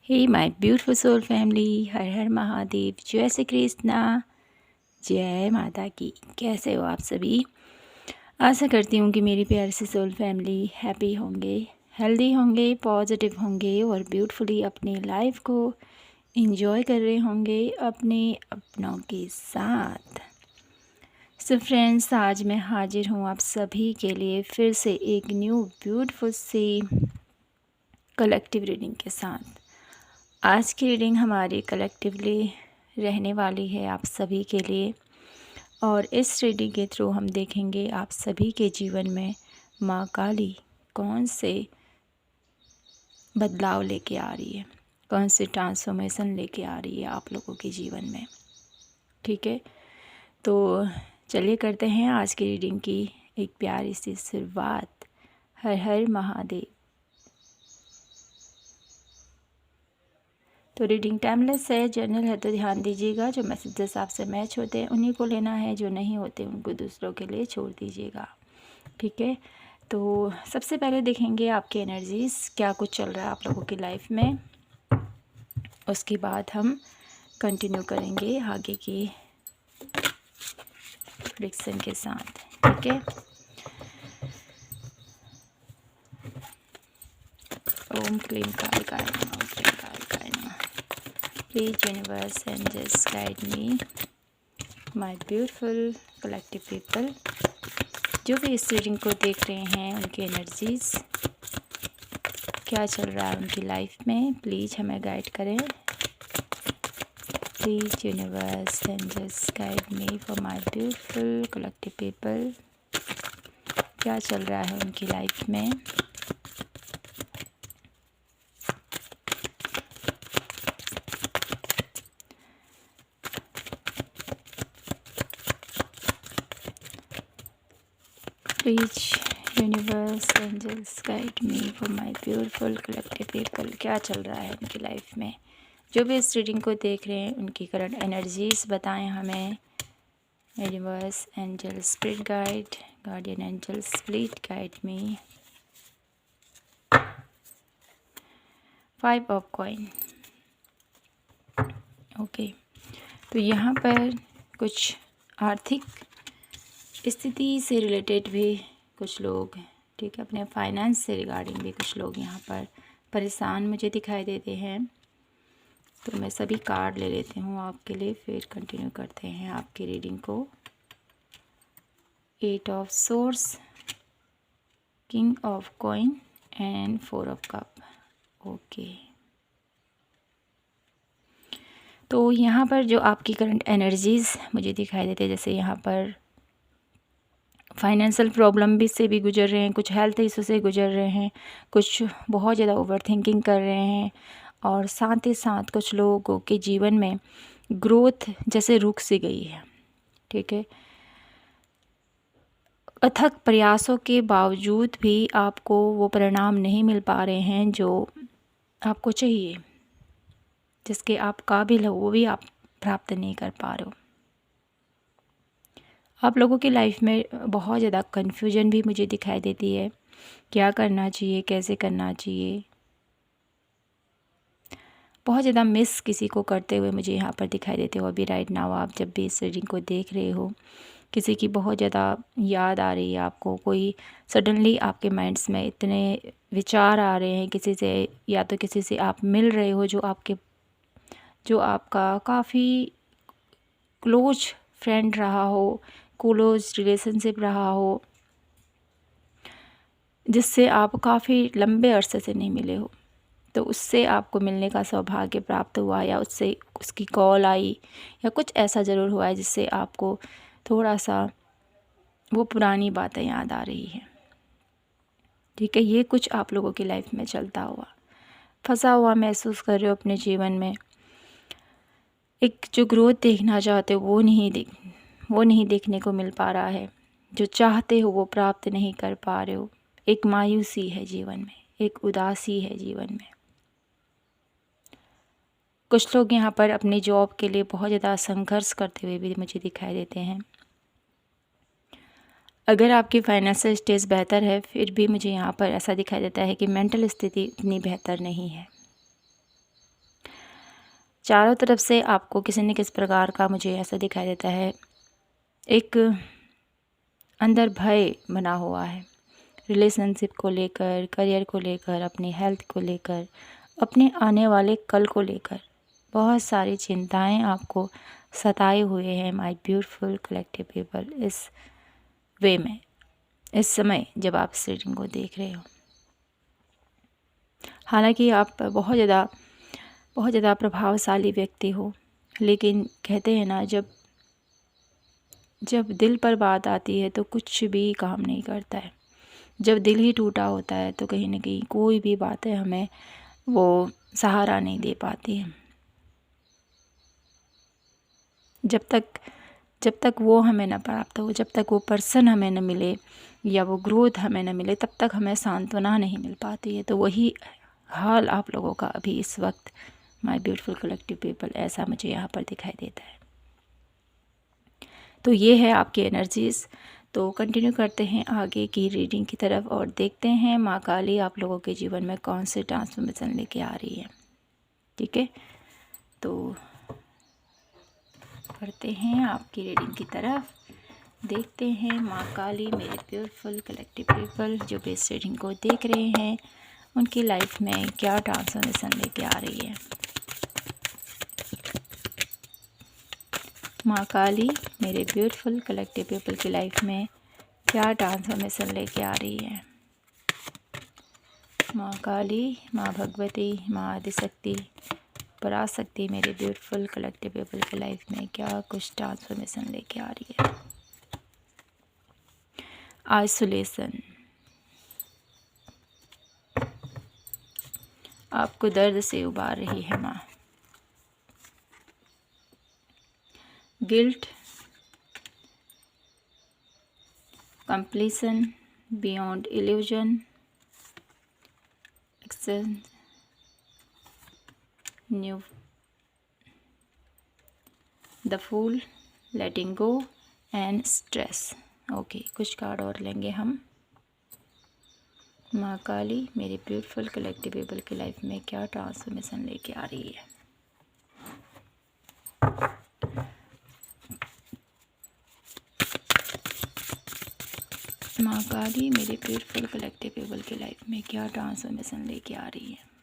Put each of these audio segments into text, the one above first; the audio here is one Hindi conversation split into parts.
Hey my beautiful soul family, Har Har Mahadev, जय श्री कृष्णा, जय माता की। कैसे हो आप सभी? आशा करती हूँ कि मेरी प्यारी सी सोल फैमिली हैप्पी होंगे, हेल्दी होंगे, पॉजिटिव होंगे और ब्यूटीफुली अपनी लाइफ को एंजॉय कर रहे होंगे अपने अपनों के साथ। सो फ्रेंड्स, आज मैं हाजिर हूँ आप सभी के लिए फिर से एक न्यू ब्यूटीफुल सी कलेक्टिव रीडिंग के साथ। आज की रीडिंग हमारी कलेक्टिवली रहने वाली है आप सभी के लिए, और इस रीडिंग के थ्रू हम देखेंगे आप सभी के जीवन में माँ काली कौन से बदलाव लेके आ रही है, कौन से ट्रांसफॉर्मेशन लेके आ रही है आप लोगों के जीवन में। ठीक है, तो चलिए करते हैं आज की रीडिंग की एक प्यारी सी शुरुआत। हर हर महादेव। तो रीडिंग टाइमलेस है, जर्नल है, तो ध्यान दीजिएगा। जो मैसेजेस आपसे मैच होते हैं उन्हीं को लेना है, जो नहीं होते उनको दूसरों के लिए छोड़ दीजिएगा। ठीक है, तो सबसे पहले देखेंगे आपकी एनर्जीज़, क्या कुछ चल रहा है आप लोगों की लाइफ में। उसके बाद हम कंटिन्यू करेंगे आगे की प्रेडिक्शन के साथ। ठीक है, ओम क्लीम कालिकाय नमः, ओम क्लीम कालिकाय नमः। Please universe and just guide me, my beautiful collective people. जो भी इस रीडिंग को देख रहे हैं उनकी एनर्जीज़ क्या चल रहा है उनकी लाइफ में, प्लीज़ हमें गाइड करें। Please universe and just guide me for my beautiful collective people. क्या चल रहा है उनकी लाइफ में। Please universe angels guide me for my beautiful collective people. क्या चल रहा है उनकी लाइफ में। जो भी इस रीडिंग को देख रहे हैं उनकी करंट एनर्जीज़ बताएं हमें। Universe angel spirit guide, guardian angels please guide me. 5 of coin. Okay, तो यहाँ पर कुछ आर्थिक स्थिति से रिलेटेड भी कुछ लोग, ठीक है, अपने फाइनेंस से रिगार्डिंग भी कुछ लोग यहाँ पर परेशान मुझे दिखाई देते हैं। तो मैं सभी कार्ड ले लेती हूँ आपके लिए, फिर कंटिन्यू करते हैं आपकी रीडिंग को। 8 of source, king of coin and 4 of cup. Okay, तो यहाँ पर जो आपकी करंट एनर्जीज़ मुझे दिखाई देते हैं, जैसे यहाँ पर फाइनेंशियल प्रॉब्लम भी से भी गुजर रहे हैं, कुछ हेल्थ इशू से गुजर रहे हैं, कुछ बहुत ज़्यादा ओवर थिंकिंग कर रहे हैं, और साथ ही साथ कुछ लोगों के जीवन में ग्रोथ जैसे रुक सी गई है। ठीक है, अथक प्रयासों के बावजूद भी आपको वो परिणाम नहीं मिल पा रहे हैं जो आपको चाहिए, जिसके आप काबिल हो वो भी आप प्राप्त नहीं कर पा रहे हो। आप लोगों की लाइफ में बहुत ज़्यादा कन्फ्यूजन भी मुझे दिखाई देती है, क्या करना चाहिए, कैसे करना चाहिए। बहुत ज़्यादा मिस किसी को करते हुए मुझे यहाँ पर दिखाई देते हो। अभी राइट नाउ आप जब भी इस रीडिंग को देख रहे हो, किसी की बहुत ज़्यादा याद आ रही है आपको, कोई सडनली आपके माइंड्स में इतने विचार आ रहे हैं किसी से, या तो किसी से आप मिल रहे हो जो आपका काफ़ी क्लोज फ्रेंड रहा हो, क्लोज रिलेशनशिप रहा हो, जिससे आप काफ़ी लंबे अरसे से नहीं मिले हो, तो उससे आपको मिलने का सौभाग्य प्राप्त हुआ, या उससे उसकी कॉल आई, या कुछ ऐसा ज़रूर हुआ है जिससे आपको थोड़ा सा वो पुरानी बातें याद आ रही हैं। ठीक है, ये कुछ आप लोगों की लाइफ में चलता हुआ, फंसा हुआ महसूस कर रहे हो अपने जीवन में। एक जो ग्रोथ देखना चाहते हो वो नहीं देखने को मिल पा रहा है, जो चाहते हो वो प्राप्त नहीं कर पा रहे हो। एक मायूसी है जीवन में, एक उदासी है जीवन में। कुछ लोग यहाँ पर अपनी जॉब के लिए बहुत ज़्यादा संघर्ष करते हुए भी मुझे दिखाई देते हैं। अगर आपकी फाइनेंशियल स्टेज बेहतर है, फिर भी मुझे यहाँ पर ऐसा दिखाई देता है कि मेंटल स्थिति इतनी बेहतर नहीं है। चारों तरफ से आपको किसी न किसी प्रकार का मुझे ऐसा दिखाई देता है, एक अंदर भय बना हुआ है, रिलेशनशिप को लेकर, करियर को लेकर, अपनी हेल्थ को लेकर, अपने आने वाले कल को लेकर बहुत सारी चिंताएं आपको सताए हुए हैं माय ब्यूटीफुल कलेक्टिव पीपल। इस वे में, इस समय जब आप इस रीडिंग को देख रहे हो, हालांकि आप बहुत ज़्यादा प्रभावशाली व्यक्ति हो, लेकिन कहते हैं ना, जब दिल पर बात आती है तो कुछ भी काम नहीं करता है। जब दिल ही टूटा होता है तो कहीं ना कहीं कोई भी बातें हमें वो सहारा नहीं दे पाती है। जब तक वो हमें न प्राप्त हो, जब तक वो पर्सन हमें न मिले या वो ग्रोथ हमें न मिले, तब तक हमें सांत्वना नहीं मिल पाती है। तो वही हाल आप लोगों का अभी इस वक्त माय ब्यूटीफुल कलेक्टिव पीपल, ऐसा मुझे यहाँ पर दिखाई देता है। तो ये है आपकी एनर्जीज़। तो कंटिन्यू करते हैं आगे की रीडिंग की तरफ और देखते हैं माँ काली आप लोगों के जीवन में कौन से ट्रांसफॉर्मेशन लेके आ रही है। ठीक है, तो करते हैं आपकी रीडिंग की तरफ, देखते हैं माँ काली मेरे ब्यूटीफुल कलेक्टिव पीपल जो भी इस रीडिंग को देख रहे हैं उनकी लाइफ में क्या ट्रांसफॉर्मेशन लेके आ रही है। माँ काली मेरे ब्यूटीफुल कलेक्टिव पीपल की लाइफ में क्या ट्रांसफॉर्मेशन लेके आ रही है। माँ काली, माँ भगवती, माँ आदिशक्ति, पराशक्ति मेरे ब्यूटीफुल कलेक्टिव पीपल की लाइफ में क्या कुछ ट्रांसफॉर्मेशन लेके आ रही है। आइसोलेशन, आपको दर्द से उबार रही है माँ। Guilt, completion, beyond illusion, access, new, the fool, letting go and stress. Okay, कुछ कार्ड और लेंगे हम। माँ काली मेरे ब्यूटीफुल कलेक्टिव पीपल की लाइफ में क्या ट्रांसफॉर्मेशन लेके आ रही है। माँ काली मेरे ब्यूटीफुल कलेक्टिव पीपल की लाइफ में क्या ट्रांसफॉर्मेशन लेके आ रही है।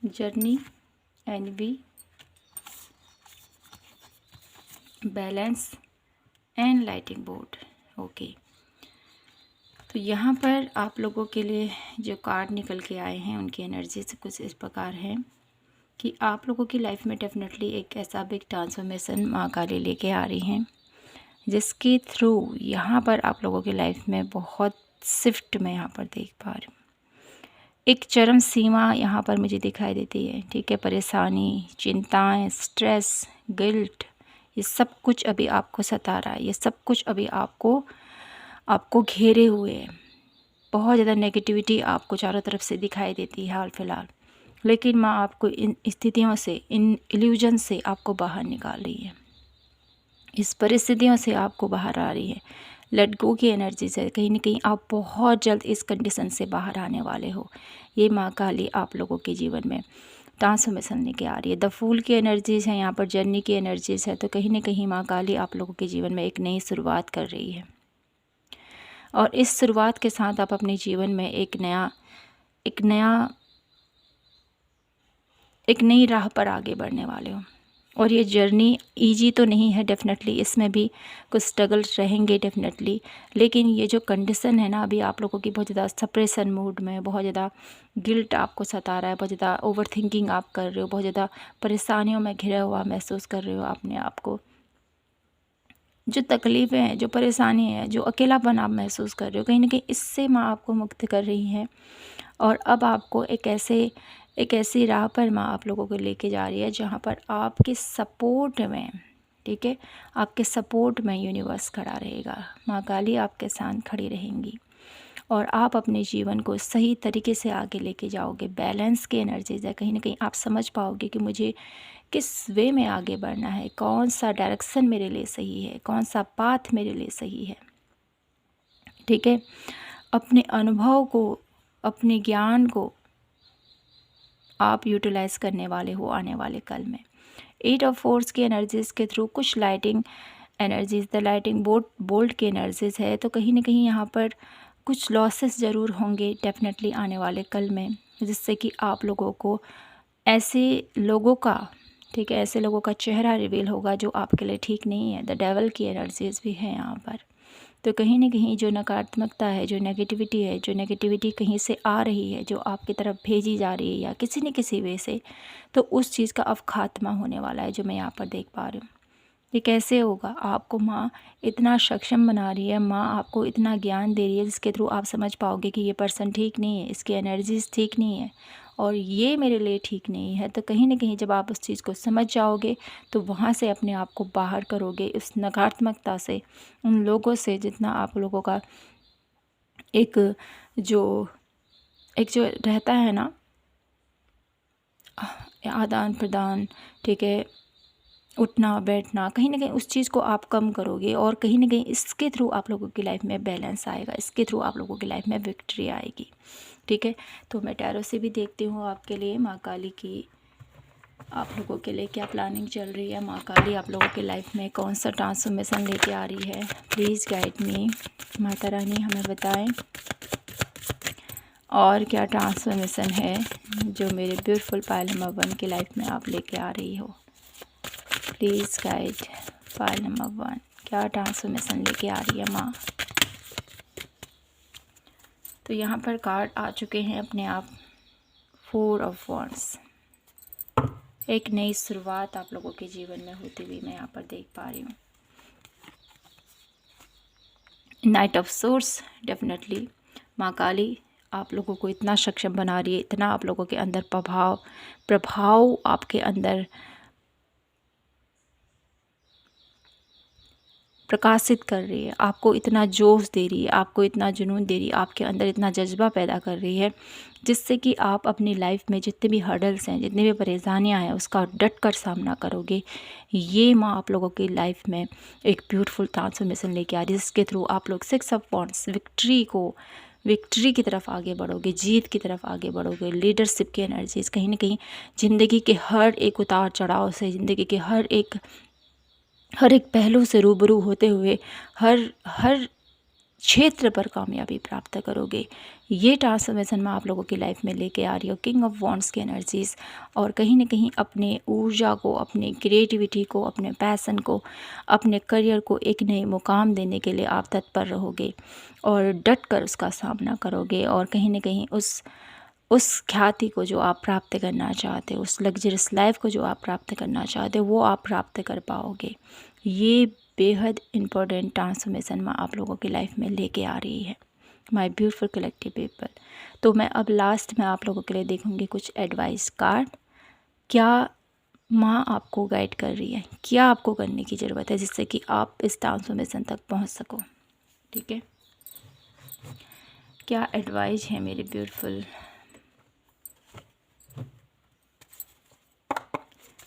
Journey, envy, balance and lighting board. Okay, तो यहाँ पर आप लोगों के लिए जो कार्ड निकल के आए हैं उनकी एनर्जी से कुछ इस प्रकार है कि आप लोगों की लाइफ में डेफिनेटली एक ऐसा बिग ट्रांसफॉर्मेशन माँ काली लेके आ रही हैं जिसके थ्रू यहाँ पर आप लोगों की लाइफ में बहुत शिफ्ट मैं यहाँ पर देख पा रही हूँ। एक चरम सीमा यहाँ पर मुझे दिखाई देती है। ठीक है, परेशानी, चिंताएं, स्ट्रेस, गिल्ट, ये सब कुछ अभी आपको सता रहा है। ये सब कुछ अभी आपको घेरे हुए है। बहुत ज़्यादा नेगेटिविटी आपको चारों तरफ से दिखाई देती है हाल फिलहाल, लेकिन माँ आपको इन स्थितियों से, इन इल्यूजन से आपको बाहर निकाल रही है। इस परिस्थितियों से आपको बाहर आ रही है। लेट गो की एनर्जी से कहीं ना कहीं आप बहुत जल्द इस कंडीशन से बाहर आने वाले हो। ये माँ काली आप लोगों के जीवन में ट्रांसफॉर्मेशन लेके आ रही है। द फूल की एनर्जीज़ है यहाँ पर, जर्नी की एनर्जीज़ है। तो कहीं ना कहीं माँ काली आप लोगों के जीवन में एक नई शुरुआत कर रही है और इस शुरुआत के साथ आप अपने जीवन में एक नई राह पर आगे बढ़ने वाले हो। और ये जर्नी इजी तो नहीं है, डेफिनेटली इसमें भी कुछ स्ट्रगल्स रहेंगे डेफिनेटली, लेकिन ये जो कंडीशन है ना, अभी आप लोगों की बहुत ज़्यादा सप्रेशन मूड में, बहुत ज़्यादा गिल्ट आपको सता रहा है, बहुत ज़्यादा ओवर थिंकिंग आप कर रहे हो, बहुत ज़्यादा परेशानियों में घिरा हुआ महसूस कर रहे हो अपने आप को। जो तकलीफ़ें हैं, जो परेशानी है, जो अकेलापन आप महसूस कर रहे हो, कहीं न कहीं इससे माँ आपको मुक्त कर रही हैं। और अब आपको एक ऐसी राह पर माँ आप लोगों को लेके जा रही है जहाँ पर आपके सपोर्ट में, ठीक है, आपके सपोर्ट में यूनिवर्स खड़ा रहेगा। माँ काली आपके साथ खड़ी रहेंगी और आप अपने जीवन को सही तरीके से आगे लेके जाओगे। बैलेंस की एनर्जीज है, कहीं ना कहीं आप समझ पाओगे कि मुझे किस वे में आगे बढ़ना है, कौन सा डायरेक्शन मेरे लिए सही है, कौन सा पाथ मेरे लिए सही है। ठीक है, अपने अनुभव को, अपने ज्ञान को आप यूटिलाइज़ करने वाले हो आने वाले कल में। 8 ऑफ फोर्स की एनर्जीज़ के थ्रू कुछ lighting energies, the lighting bolt की एनर्जीज़ है, तो कहीं ना कहीं यहाँ पर कुछ लॉसेस ज़रूर होंगे डेफिनेटली आने वाले कल में, जिससे कि आप लोगों को ऐसे लोगों का, ठीक है, ऐसे लोगों का चेहरा रिवील होगा जो आपके लिए ठीक नहीं है। द डेवल की एनर्जीज़ भी हैं यहाँ पर। तो कहीं ना कहीं जो नकारात्मकता है, जो नेगेटिविटी है, जो नेगेटिविटी कहीं से आ रही है, जो आपकी तरफ भेजी जा रही है या किसी न किसी वे से, तो उस चीज़ का अब खात्मा होने वाला है, जो मैं यहाँ पर देख पा रही हूँ। ये कैसे होगा? आपको माँ इतना सक्षम बना रही है, माँ आपको इतना ज्ञान दे रही है जिसके थ्रू आप समझ पाओगे कि ये पर्सन ठीक नहीं है, इसकी एनर्जीज ठीक नहीं है और ये मेरे लिए ठीक नहीं है। तो कहीं ना कहीं जब आप उस चीज़ को समझ जाओगे तो वहाँ से अपने आप को बाहर करोगे, उस नकारात्मकता से, उन लोगों से, जितना आप लोगों का एक जो रहता है ना आदान प्रदान, ठीक है, उठना बैठना, कहीं ना कहीं उस चीज़ को आप कम करोगे और कहीं ना कहीं इसके थ्रू आप लोगों की लाइफ में बैलेंस आएगा, इसके थ्रू आप लोगों की लाइफ में विक्ट्री आएगी। ठीक है, तो मैं टैरो से भी देखती हूँ आपके लिए माँ काली की आप लोगों के लिए क्या प्लानिंग चल रही है, माँ काली आप लोगों की लाइफ में कौन सा ट्रांसफॉर्मेशन लेके आ रही है। Please guide me Mata Rani, हमें बताएं और क्या ट्रांसफॉर्मेशन है जो मेरे ब्यूटीफुल पायल नंबर 1 की लाइफ में आप लेके आ रही हो। प्लीज़ गाइड पायल नंबर 1, क्या ट्रांसफॉर्मेशन लेके आ रही है माँ। तो यहाँ पर कार्ड आ चुके हैं अपने आप, 4 ऑफ वॉन्ड्स। एक नई शुरुआत आप लोगों के जीवन में होती हुई मैं यहाँ पर देख पा रही हूँ। नाइट ऑफ सोर्स, डेफिनेटली माँ काली आप लोगों को इतना सक्षम बना रही है, इतना आप लोगों के अंदर प्रभाव आपके अंदर प्रकाशित कर रही है, आपको इतना जोश दे रही है, आपको इतना जुनून दे रही है, आपके अंदर इतना जज्बा पैदा कर रही है, जिससे कि आप अपनी लाइफ में जितने भी हर्डल्स हैं, जितनी भी परेशानियां हैं, उसका डट कर सामना करोगे। ये माँ आप लोगों की लाइफ में एक ब्यूटीफुल ट्रांसफॉर्मेशन लेके आ रही है, जिसके थ्रू आप लोग 6 ऑफ वॉन्ड्स विक्ट्री की तरफ आगे बढ़ोगे, जीत की तरफ आगे बढ़ोगे। लीडरशिप की एनर्जीज, कहीं ना कहीं ज़िंदगी के हर एक उतार चढ़ाव से, ज़िंदगी के हर एक पहलू से रूबरू होते हुए हर क्षेत्र पर कामयाबी प्राप्त करोगे। ये ट्रांसफॉर्मेशन मैं आप लोगों की लाइफ में लेके आ रही हूँ, किंग ऑफ वॉन्ड्स की एनर्जीज़। और कहीं ना कहीं अपने ऊर्जा को, अपने क्रिएटिविटी को, अपने पैसन को, अपने करियर को एक नए मुकाम देने के लिए आप तत्पर रहोगे और डट कर उसका सामना करोगे। और कहीं ना कहीं उस ख्याति को जो आप प्राप्त करना चाहते हो, उस लग्जरियस लाइफ को जो आप प्राप्त करना चाहते हो, वो आप प्राप्त कर पाओगे। ये बेहद इम्पोर्टेंट ट्रांसफॉर्मेशन मैं आप लोगों की लाइफ में लेके आ रही है, माय ब्यूटीफुल कलेक्टिव पीपल। तो मैं अब लास्ट में आप लोगों के लिए देखूंगी कुछ एडवाइस कार्ड। क्या माँ आपको गाइड कर रही है, क्या आपको करने की ज़रूरत है जिससे कि आप इस ट्रांसफॉर्मेशन तक पहुँच सको। ठीक है, क्या एडवाइस है मेरे ब्यूटीफुल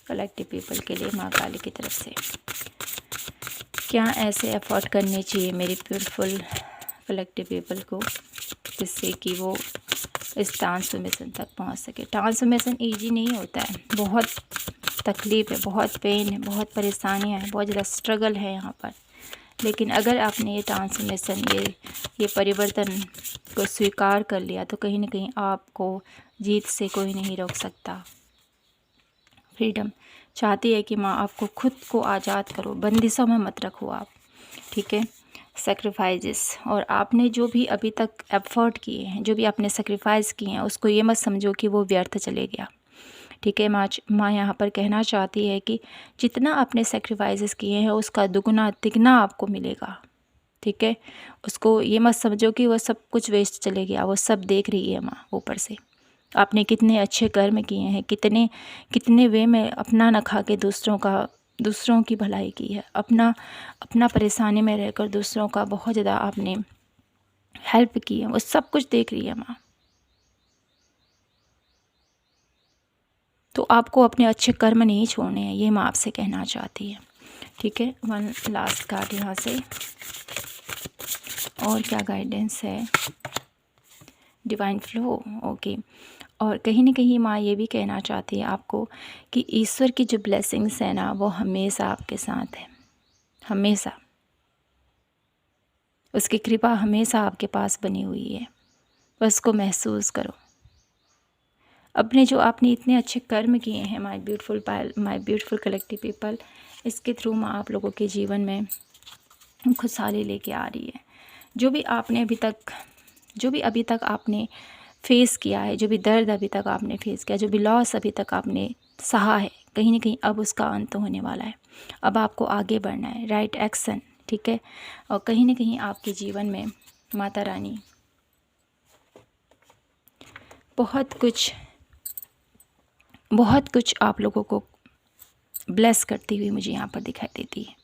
कलेक्टिव पीपल के लिए माँ काली की तरफ से। क्या ऐसे एफर्ट करने चाहिए मेरे ब्यूटीफुल कलेक्टिव पीपल को जिससे कि वो इस ट्रांसफॉर्मेशन तक पहुंच सके। ट्रांसफॉर्मेशन इजी नहीं होता है, बहुत तकलीफ़ है, बहुत पेन है, बहुत परेशानियां हैं, बहुत ज़्यादा स्ट्रगल है यहाँ पर। लेकिन अगर आपने ये ट्रांसफॉर्मेशन, ये परिवर्तन को स्वीकार कर लिया तो कहीं ना कहीं आपको जीत से कोई नहीं रोक सकता। फ्रीडम चाहती है कि माँ आपको खुद को आज़ाद करो, बंदिशों में मत रखो आप। ठीक है, सेक्रीफाइसेस, और आपने जो भी अभी तक एफर्ट किए हैं, जो भी आपने सेक्रीफाइस किए हैं, उसको ये मत समझो कि वो व्यर्थ चले गया। ठीक है। माँ यहाँ पर कहना चाहती है कि जितना आपने सेक्रीफाइसेस किए हैं उसका दुगना तिगना आपको मिलेगा, ठीक है। उसको ये मत समझो कि वो सब कुछ वेस्ट चले गया, वो सब देख रही है माँ ऊपर से। आपने कितने अच्छे कर्म किए हैं, कितने कितने वे में अपना न खा के दूसरों की भलाई की है, अपना परेशानी में रहकर दूसरों का बहुत ज़्यादा आपने हेल्प की है, वो सब कुछ देख रही है माँ। तो आपको अपने अच्छे कर्म नहीं छोड़ने हैं, ये माँ आपसे कहना चाहती है, ठीक है। वन लास्ट कार्ड यहाँ से, और क्या गाइडेंस है, डिवाइन फ्लो, ओके। और कहीं ना कहीं माँ ये भी कहना चाहती है आपको कि ईश्वर की जो ब्लेसिंग्स है ना वो हमेशा आपके साथ है, हमेशा उसकी कृपा हमेशा आपके पास बनी हुई है, बस उसको महसूस करो। अपने जो आपने इतने अच्छे कर्म किए हैं माय ब्यूटीफुल कलेक्टिव पीपल, इसके थ्रू माँ आप लोगों के जीवन में खुशहाली लेके आ रही है। जो भी अभी तक आपने फेस किया है, जो भी दर्द अभी तक आपने फेस किया, जो भी लॉस अभी तक आपने सहा है, कहीं ना कहीं अब उसका अंत होने वाला है। अब आपको आगे बढ़ना है, राइट एक्शन, ठीक है। और कहीं ना कहीं आपके जीवन में माता रानी बहुत कुछ आप लोगों को ब्लेस करती हुई मुझे यहाँ पर दिखाई देती है,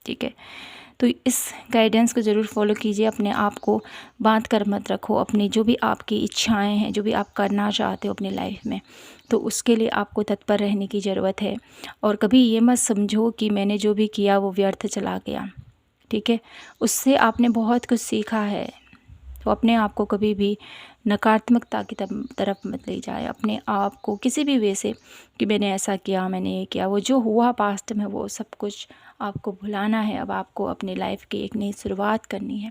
ठीक है। तो इस गाइडेंस को ज़रूर फॉलो कीजिए, अपने आप को बांध कर मत रखो। अपनी जो भी आपकी इच्छाएं हैं, जो भी आप करना चाहते हो अपनी लाइफ में, तो उसके लिए आपको तत्पर रहने की ज़रूरत है। और कभी ये मत समझो कि मैंने जो भी किया वो व्यर्थ चला गया, ठीक है। उससे आपने बहुत कुछ सीखा है, तो अपने आप को कभी भी नकारात्मकता की तरफ मत ले जाए। अपने आप को किसी भी वे से कि मैंने ऐसा किया, मैंने ये किया, वो जो हुआ पास्ट में वो सब कुछ आपको भुलाना है। अब आपको अपनी लाइफ की एक नई शुरुआत करनी है।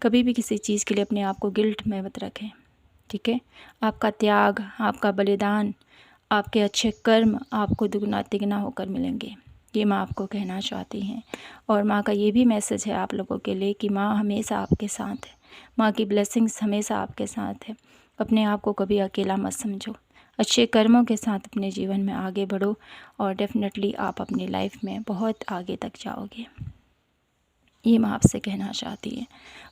कभी भी किसी चीज़ के लिए अपने आप को गिल्ट में मत रखें, ठीक है। आपका त्याग, आपका बलिदान, आपके अच्छे कर्म आपको दुगना तिगना होकर मिलेंगे, ये माँ आपको कहना चाहती हैं। और माँ का ये भी मैसेज है आप लोगों के लिए कि माँ हमेशा आपके साथ है, माँ की ब्लेसिंग्स हमेशा आपके साथ है। अपने आप को कभी अकेला मत समझो, अच्छे कर्मों के साथ अपने जीवन में आगे बढ़ो और डेफिनेटली आप अपनी लाइफ में बहुत आगे तक जाओगे, ये माँ आपसे कहना चाहती है।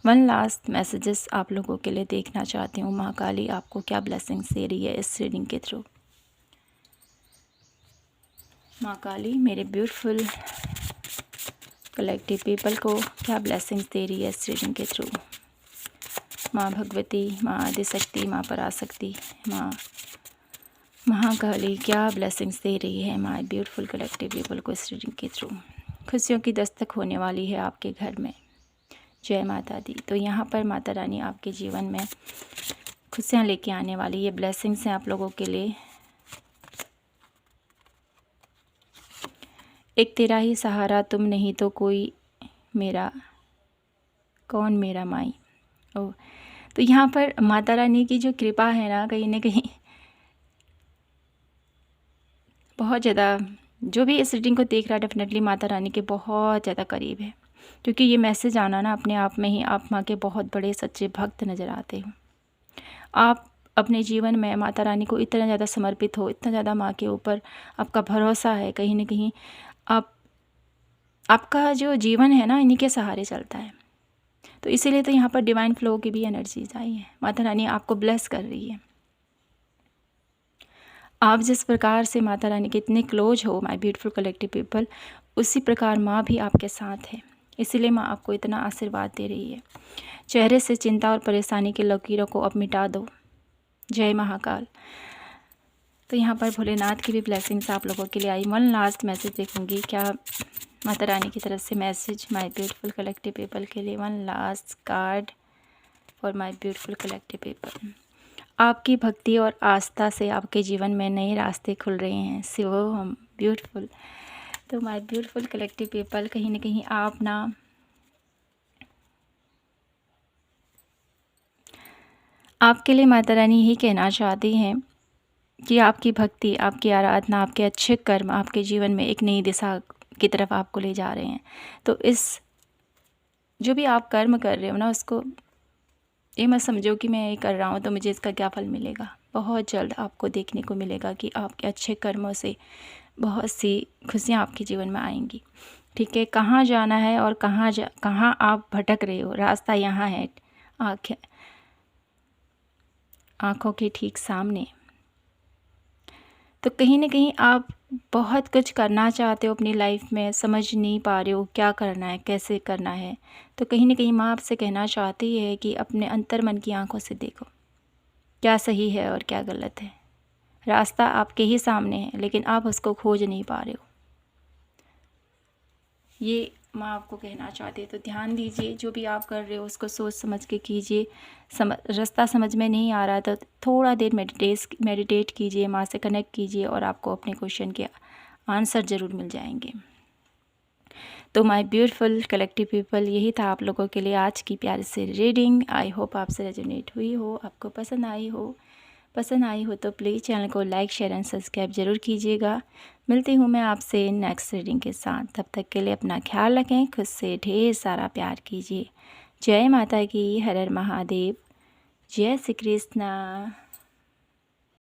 वन लास्ट मैसेजेस आप लोगों के लिए देखना चाहती हूँ, माँ काली आपको क्या ब्लेसिंग्स दे रही है इस रीडिंग के थ्रू। माँ काली मेरे ब्यूटीफुल कलेक्टिव पीपल को क्या ब्लेसिंग्स दे रही है इस रीडिंग के थ्रू। माँ भगवती, माँ आदिशक्ति, माँ पराशक्ति, माँ महाकाली क्या ब्लेसिंग्स दे रही है माय ब्यूटीफुल कलेक्टिव पीपल को इस रीडिंग के थ्रू। खुशियों की दस्तक होने वाली है आपके घर में, जय माता दी। तो यहाँ पर माता रानी आपके जीवन में खुशियाँ लेके आने वाली, ये ब्लेसिंग्स हैं आप लोगों के लिए। एक तेरा ही सहारा, तुम नहीं तो कोई मेरा, कौन मेरा माई। ओ, तो यहाँ पर माता रानी की जो कृपा है ना कहीं बहुत ज़्यादा, जो भी इस रीडिंग को देख रहा है डेफिनेटली माता रानी के बहुत ज़्यादा करीब है। क्योंकि ये मैसेज आना ना अपने आप में ही आप माँ के बहुत बड़े सच्चे भक्त नज़र आते हो। आप अपने जीवन में माता रानी को इतना ज़्यादा समर्पित हो, इतना ज़्यादा माँ के ऊपर आपका भरोसा है, कहीं ना कहीं आपका जो जीवन है ना इन्हीं के सहारे चलता है। तो इसीलिए तो यहाँ पर डिवाइन फ्लो की भी एनर्जीज आई है। माता रानी आपको ब्लेस कर रही है। आप जिस प्रकार से माता रानी के इतने क्लोज हो माय ब्यूटीफुल कलेक्टिव पीपल, उसी प्रकार माँ भी आपके साथ है। इसीलिए माँ आपको इतना आशीर्वाद दे रही है। चेहरे से चिंता और परेशानी की लकीरों को अब मिटा दो, जय महाकाल। तो यहाँ पर भोलेनाथ की भी ब्लेसिंग्स आप लोगों के लिए आई। वन लास्ट मैसेज देखूंगी क्या माता रानी की तरफ से message my beautiful collective people के लिए। One last card for my beautiful collective people. आपकी भक्ति और आस्था से आपके जीवन में नए रास्ते खुल रहे हैं, शिवोहम ब्यूटीफुल। तो माय ब्यूटीफुल कलेक्टिव पीपल, कहीं ना कहीं आप ना आपके लिए माता रानी यही कहना चाहती हैं कि आपकी भक्ति, आपकी आराधना, आपके अच्छे कर्म आपके जीवन में एक नई दिशा की तरफ आपको ले जा रहे हैं। तो इस जो भी आप कर्म कर रहे हो ना, उसको ये मत समझो कि मैं ये कर रहा हूँ तो मुझे इसका क्या फल मिलेगा। बहुत जल्द आपको देखने को मिलेगा कि आपके अच्छे कर्मों से बहुत सी खुशियाँ आपके जीवन में आएंगी। ठीक है, कहाँ जाना है और कहाँ आप भटक रहे हो, रास्ता यहाँ है, आँखों के ठीक सामने। तो कहीं ना कहीं आप बहुत कुछ करना चाहते हो अपनी लाइफ में, समझ नहीं पा रहे हो क्या करना है, कैसे करना है। तो कहीं ना कहीं माँ आपसे कहना चाहती है कि अपने अंतर मन की आंखों से देखो क्या सही है और क्या गलत है। रास्ता आपके ही सामने है लेकिन आप उसको खोज नहीं पा रहे हो। ये माँ आपको कहना चाहती है। तो ध्यान दीजिए, जो भी आप कर रहे हो उसको सोच समझ के कीजिए। रास्ता समझ में नहीं आ रहा तो थोड़ा देर मेडिटेट कीजिए, माँ से कनेक्ट कीजिए और आपको अपने क्वेश्चन के आंसर ज़रूर मिल जाएंगे। तो माय ब्यूटीफुल कलेक्टिव पीपल, यही था आप लोगों के लिए आज की प्यारी सी रीडिंग। आई होप आपसे रेजोनेट हुई हो, आपको पसंद आई हो तो प्लीज़ चैनल को लाइक शेयर एंड सब्सक्राइब ज़रूर कीजिएगा। मिलती हूँ मैं आपसे नेक्स्ट रीडिंग के साथ। तब तक के लिए अपना ख्याल रखें, खुद से ढेर सारा प्यार कीजिए। जय माता की, हर हर महादेव, जय श्री कृष्णा।